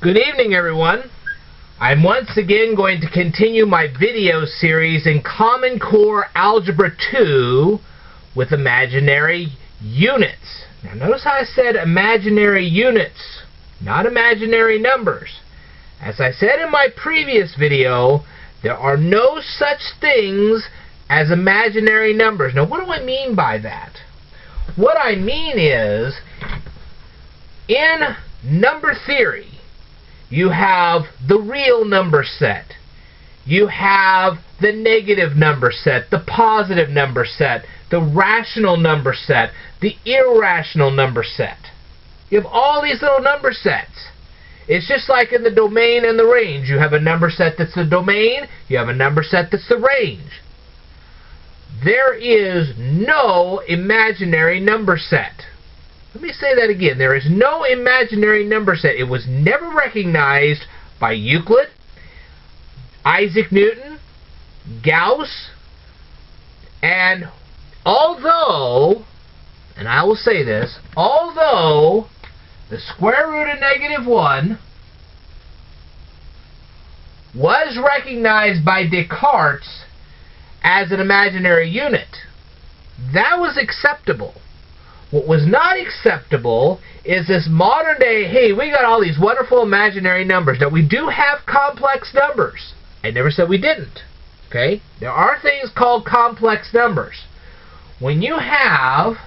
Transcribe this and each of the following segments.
Good evening, everyone. I'm once again going to continue my video series in Common Core Algebra 2 with imaginary units. Now notice how I said imaginary units, not imaginary numbers. As I said in my previous video, there are no such things as imaginary numbers. Now what do I mean by that? What I mean is, in number theory, you have the real number set. You have the negative number set, the positive number set, the rational number set, the irrational number set. You have all these little number sets. It's just like in the domain and the range. You have a number set that's the domain, you have a number set that's the range. There is no imaginary number set. Let me say that again. There is no imaginary number set. It was never recognized by Euclid, Isaac Newton, Gauss, and although, and I will say this, although the square root of -1 was recognized by Descartes as an imaginary unit, that was acceptable. What was not acceptable is this modern day, hey, we got all these wonderful imaginary numbers. Now, we do have complex numbers. I never said we didn't. Okay? There are things called complex numbers. When you have,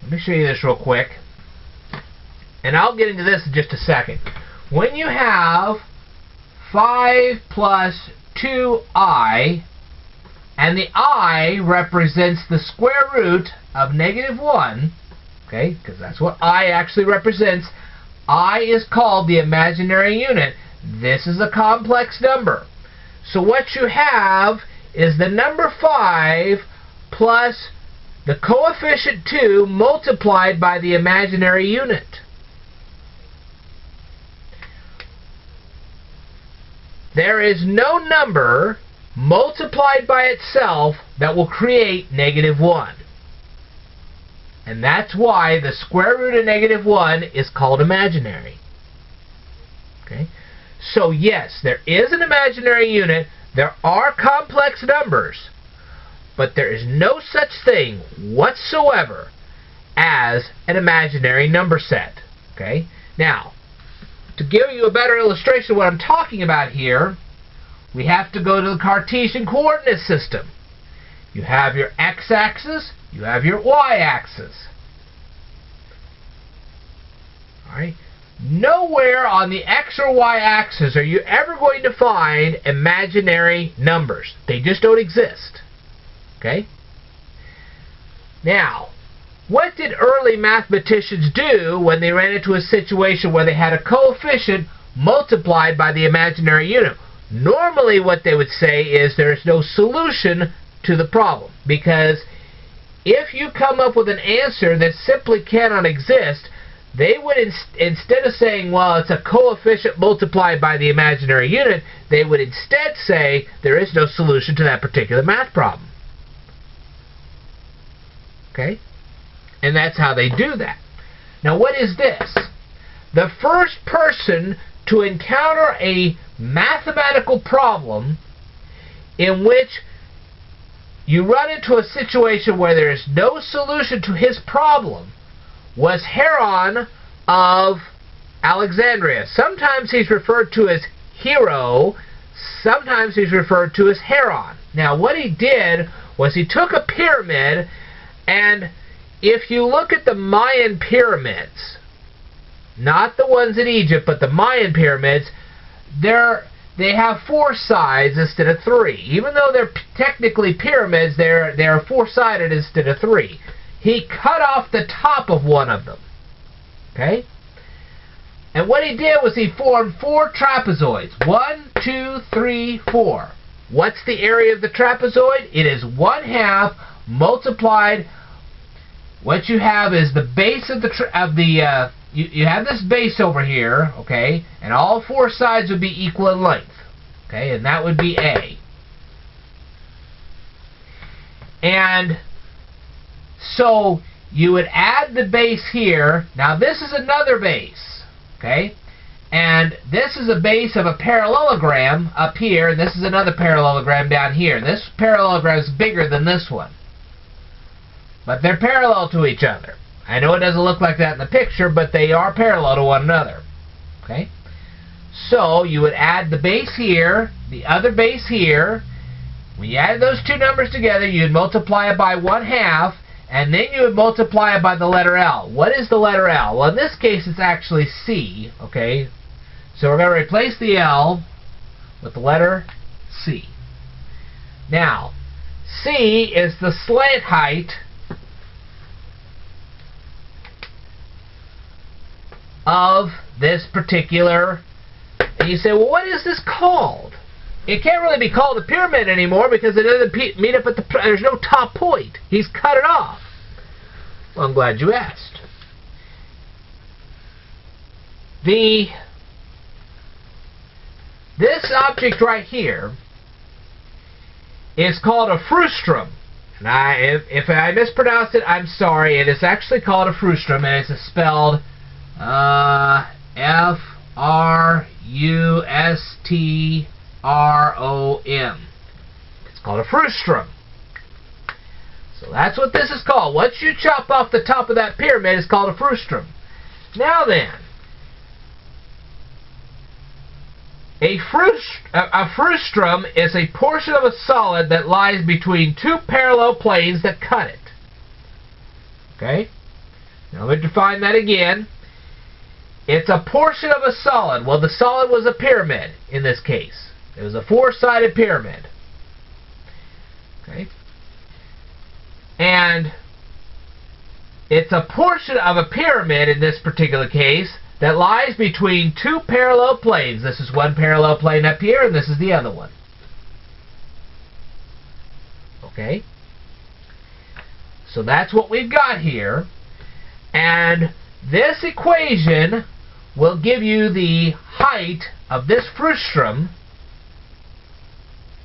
let me show you this real quick, and I'll get into this in just a second. When you have 5 plus 2i, and the I represents the square root of -1, okay, because that's what I actually represents. I is called the imaginary unit. This is a complex number. So what you have is the number 5 plus the coefficient 2 multiplied by the imaginary unit. There is no number multiplied by itself that will create -1. And that's why the square root of -1 is called imaginary. Okay? So yes, there is an imaginary unit, there are complex numbers, but there is no such thing whatsoever as an imaginary number set. Okay? Now, to give you a better illustration of what I'm talking about here, we have to go to the Cartesian coordinate system. You have your x-axis, you have your y-axis. Alright? Nowhere on the x or y-axis are you ever going to find imaginary numbers. They just don't exist. Okay? Now, what did early mathematicians do when they ran into a situation where they had a coefficient multiplied by the imaginary unit? Normally what they would say is there is no solution to the problem, because if you come up with an answer that simply cannot exist, they would instead of saying, well, it's a coefficient multiplied by the imaginary unit, they would instead say there is no solution to that particular math problem. Okay? And that's how they do that. Now what is this? The first person to encounter a mathematical problem in which you run into a situation where there is no solution to his problem was Heron of Alexandria. Sometimes he's referred to as Hero, sometimes he's referred to as Heron. Now what he did was he took a pyramid, and if you look at the Mayan pyramids, not the ones in Egypt, but the Mayan pyramids, they have 4 sides instead of 3. Even though they're technically pyramids, they're 4-sided instead of 3. He cut off the top of one of them. Okay? And what he did was he formed 4 trapezoids. 1, 2, 3, 4. What's the area of the trapezoid? It is 1/2 multiplied. What you have is the base of you have this base over here, okay, and all 4 sides would be equal in length, okay, and that would be A. And so you would add the base here. Now this is another base, Okay? And this is a base of a parallelogram up here, and this is another parallelogram down here. This parallelogram is bigger than this one. But they're parallel to each other. I know it doesn't look like that in the picture, but they are parallel to one another. Okay? So you would add the base here, the other base here. When you add those two numbers together, you'd multiply it by 1/2, and then you would multiply it by the letter L. What is the letter L? Well, in this case, it's actually C. Okay? So we're going to replace the L with the letter C. Now, C is the slant height of this particular, and you say, well, what is this called? It can't really be called a pyramid anymore because it doesn't meet up at there's no top point. He's cut it off. Well, I'm glad you asked. This object right here is called a frustrum. And if I mispronounce it, I'm sorry. It is actually called a frustrum, and it's spelled F-R-U-S-T-R-O-M. It's called a frustrum. So that's what this is called. Once you chop off the top of that pyramid, it's called a frustrum. Now then, a frustrum is a portion of a solid that lies between two parallel planes that cut it. Okay? Now let me define that again. It's a portion of a solid. Well, the solid was a pyramid in this case. It was a four-sided pyramid. Okay? And it's a portion of a pyramid in this particular case that lies between two parallel planes. This is one parallel plane up here, and this is the other one. Okay? So that's what we've got here. And this equation will give you the height of this frustrum.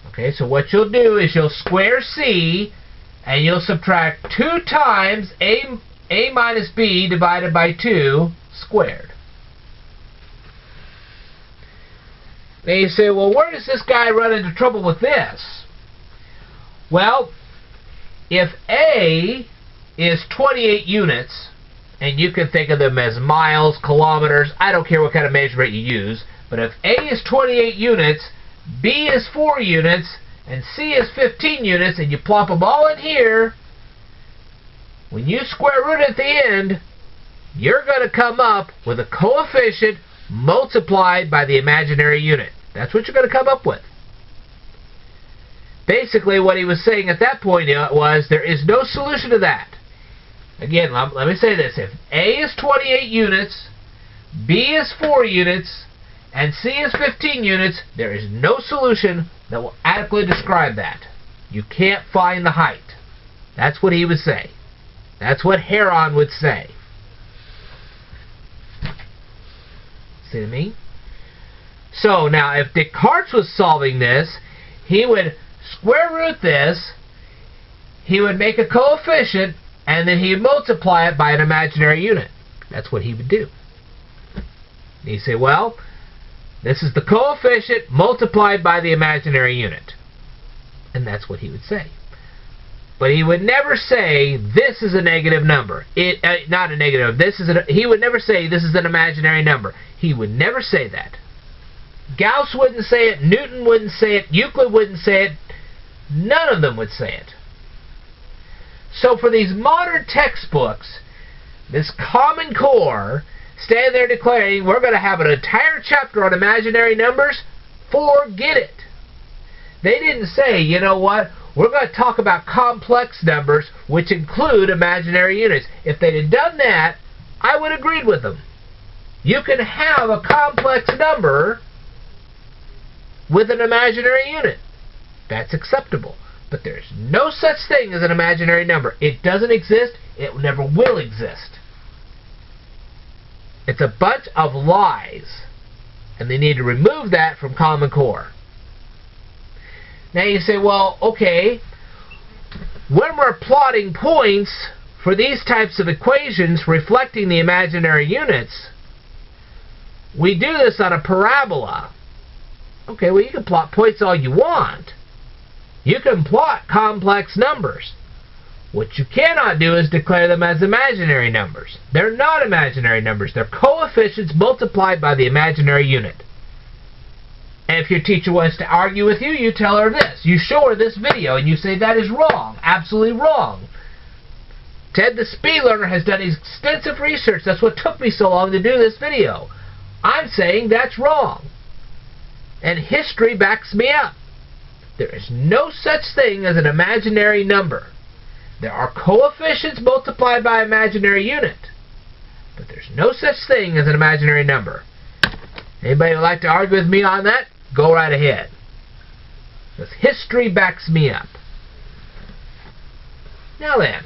Okay, so what you'll do is you'll square C, and you'll subtract 2 times A minus B divided by 2 squared. Now you say, well, where does this guy run into trouble with this? Well, if A is 28 units, and you can think of them as miles, kilometers, I don't care what kind of measurement you use, but if A is 28 units, B is 4 units, and C is 15 units, and you plop them all in here, when you square root at the end, you're going to come up with a coefficient multiplied by the imaginary unit. That's what you're going to come up with. Basically, what he was saying at that point was there is no solution to that. Again, let me say this. If A is 28 units, B is 4 units, and C is 15 units, there is no solution that will adequately describe that. You can't find the height. That's what he would say. That's what Heron would say. See what I mean? So now, if Descartes was solving this, he would square root this, he would make a coefficient, and then he would multiply it by an imaginary unit. That's what he would do. And you say, well, this is the coefficient multiplied by the imaginary unit. And that's what he would say. But he would never say, this is a negative number. Not a negative. He would never say, this is an imaginary number. He would never say that. Gauss wouldn't say it. Newton wouldn't say it. Euclid wouldn't say it. None of them would say it. So for these modern textbooks, this Common Core stand there declaring, we're going to have an entire chapter on imaginary numbers. Forget it. They didn't say, you know what, we're going to talk about complex numbers, which include imaginary units. If they'd have done that, I would have agreed with them. You can have a complex number with an imaginary unit. That's acceptable. But there's no such thing as an imaginary number. It doesn't exist. It never will exist. It's a bunch of lies. And they need to remove that from Common Core. Now you say, well, okay, when we're plotting points for these types of equations reflecting the imaginary units, we do this on a parabola. Okay, well, you can plot points all you want. You can plot complex numbers. What you cannot do is declare them as imaginary numbers. They're not imaginary numbers. They're coefficients multiplied by the imaginary unit. And if your teacher wants to argue with you, you tell her this. You show her this video and you say that is wrong. Absolutely wrong. Ted the Speed Learner has done extensive research. That's what took me so long to do this video. I'm saying that's wrong. And history backs me up. There is no such thing as an imaginary number. There are coefficients multiplied by imaginary unit. But there's no such thing as an imaginary number. Anybody would like to argue with me on that? Go right ahead. Because history backs me up. Now then,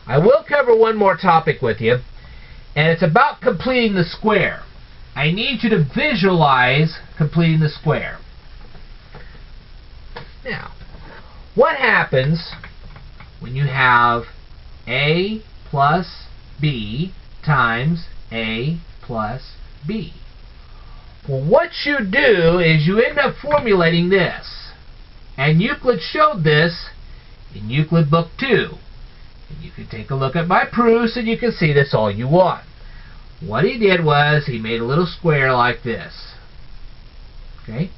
I will cover one more topic with you, and it's about completing the square. I need you to visualize completing the square. Now, what happens when you have A plus B times A plus B? Well, what you do is you end up formulating this. And Euclid showed this in Euclid Book 2. And you can take a look at my proofs and you can see this all you want. What he did was he made a little square like this. Okay?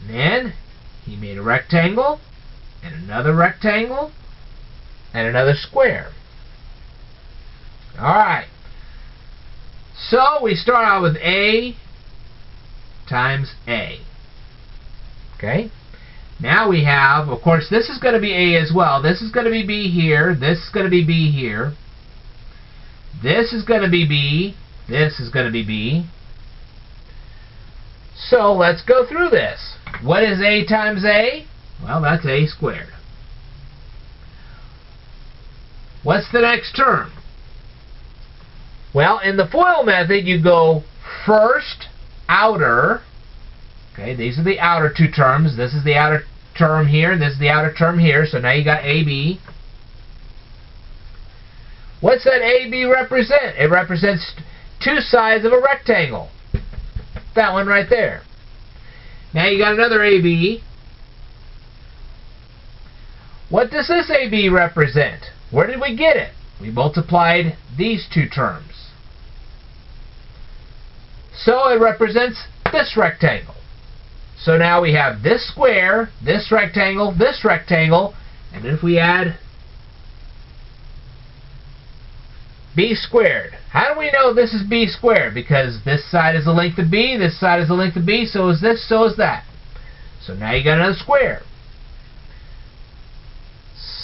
And then he made a rectangle and another rectangle and another square. Alright. So we start out with A times A. Okay? Now we have, of course, this is going to be A as well. This is going to be B here. This is going to be B here. This is going to be B. This is going to be B. So let's go through this. What is A times A? Well, that's A squared. What's the next term? Well, in the FOIL method, you go first outer. Okay, these are the outer two terms. This is the outer term here. This is the outer term here. So now you got AB. What's that AB represent? It represents two sides of a rectangle. That one right there. Now you got another AB. What does this AB represent? Where did we get it? We multiplied these two terms. So it represents this rectangle. So now we have this square, this rectangle, and if we add B squared. How do we know this is B squared? Because this side is the length of B, this side is the length of B, so is this, so is that. So now you got another square.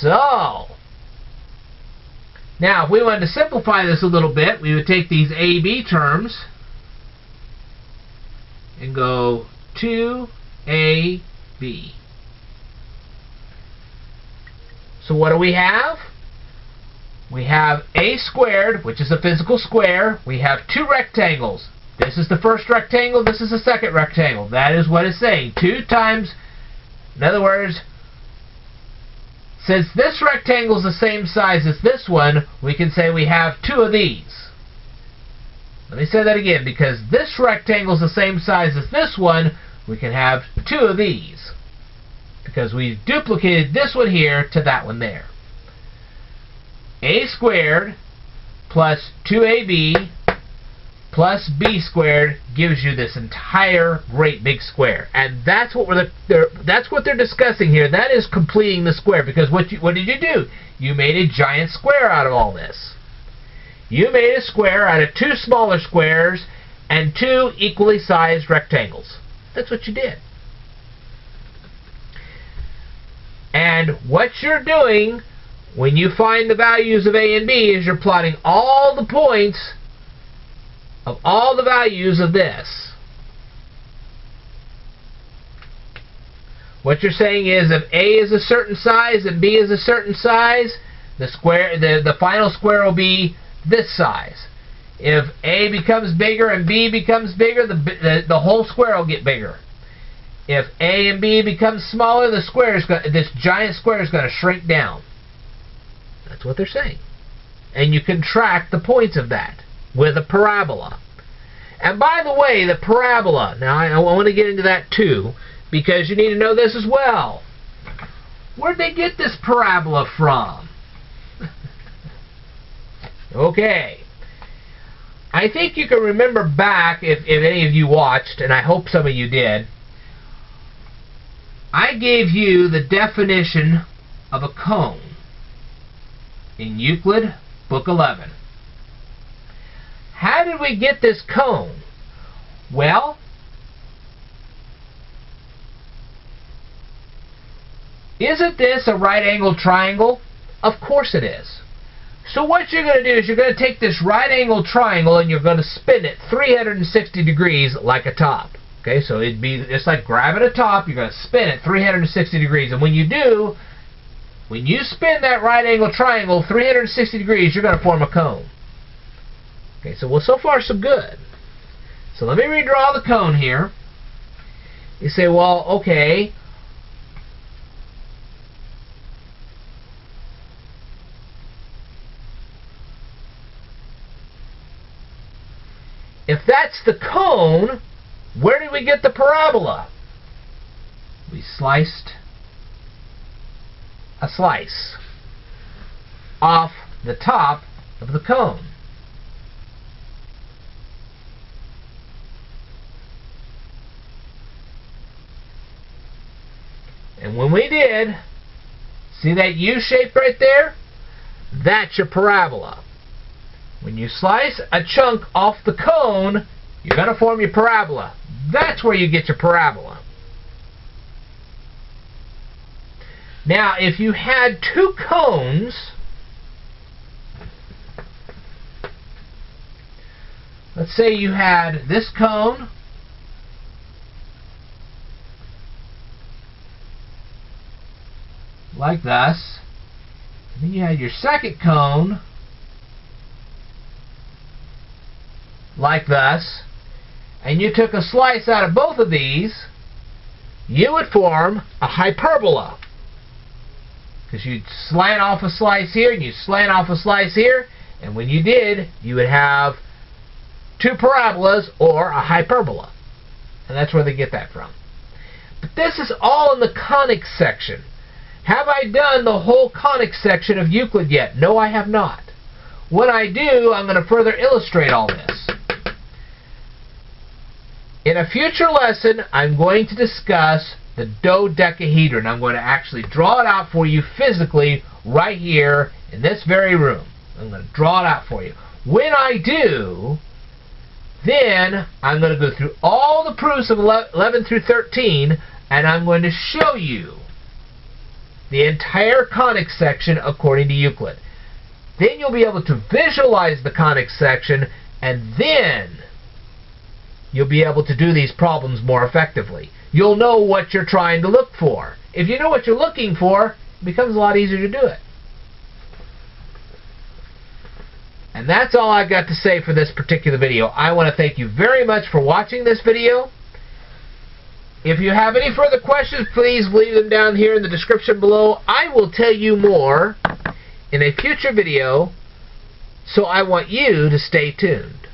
So, now if we wanted to simplify this a little bit, we would take these AB terms and go 2AB. So what do we have? We have A squared, which is a physical square. We have two rectangles. This is the first rectangle, this is the second rectangle. That is what it's saying. 2 times, in other words, since this rectangle is the same size as this one, we can say we have two of these. Let me say that again. Because this rectangle is the same size as this one, we can have two of these. Because we duplicated this one here to that one there. A squared plus 2AB plus B squared gives you this entire great big square. And that's what they're discussing here. That is completing the square. Because what did you do? You made a giant square out of all this. You made a square out of two smaller squares and two equally sized rectangles. That's what you did. And what you're doing when you find the values of A and B is you're plotting all the points of all the values of this. What you're saying is if A is a certain size and B is a certain size, the final square will be this size. If A becomes bigger and B becomes bigger, the whole square will get bigger. If A and B becomes smaller, this giant square is going to shrink down. That's what they're saying. And you can track the points of that with a parabola. And by the way, the parabola, now I want to get into that too, because you need to know this as well. Where'd they get this parabola from? Okay. I think you can remember back, if any of you watched, and I hope some of you did, I gave you the definition of a cone in Euclid, Book 11. How did we get this cone? Well, isn't this a right-angled triangle? Of course it is. So what you're going to do is you're going to take this right-angled triangle and you're going to spin it 360 degrees like a top. Okay, so it'd be just like grabbing a top, you're going to spin it 360 degrees. And when you do, when you spin that right-angled triangle 360 degrees, you're going to form a cone. Okay, so well, so far so good. So let me redraw the cone here. You say, well, okay, if that's the cone, where did we get the parabola? We sliced a slice off the top of the cone. And when we did, see that U shape right there? That's your parabola. When you slice a chunk off the cone, you're going to form your parabola. That's where you get your parabola. Now, if you had two cones, let's say you had this cone like this, and then you had your second cone like this, and you took a slice out of both of these, you would form a hyperbola. Because you'd slant off a slice here, and you'd slant off a slice here, and when you did, you would have two parabolas or a hyperbola. And that's where they get that from. But this is all in the conic section. Have I done the whole conic section of Euclid yet? No, I have not. When I do, I'm going to further illustrate all this. In a future lesson, I'm going to discuss the dodecahedron. I'm going to actually draw it out for you physically right here in this very room. I'm going to draw it out for you. When I do, then I'm going to go through all the proofs of 11 through 13, and I'm going to show you the entire conic section according to Euclid. Then you'll be able to visualize the conic section, and then you'll be able to do these problems more effectively. You'll know what you're trying to look for. If you know what you're looking for, it becomes a lot easier to do it. And that's all I've got to say for this particular video. I want to thank you very much for watching this video. If you have any further questions, please leave them down here in the description below. I will tell you more in a future video, so I want you to stay tuned.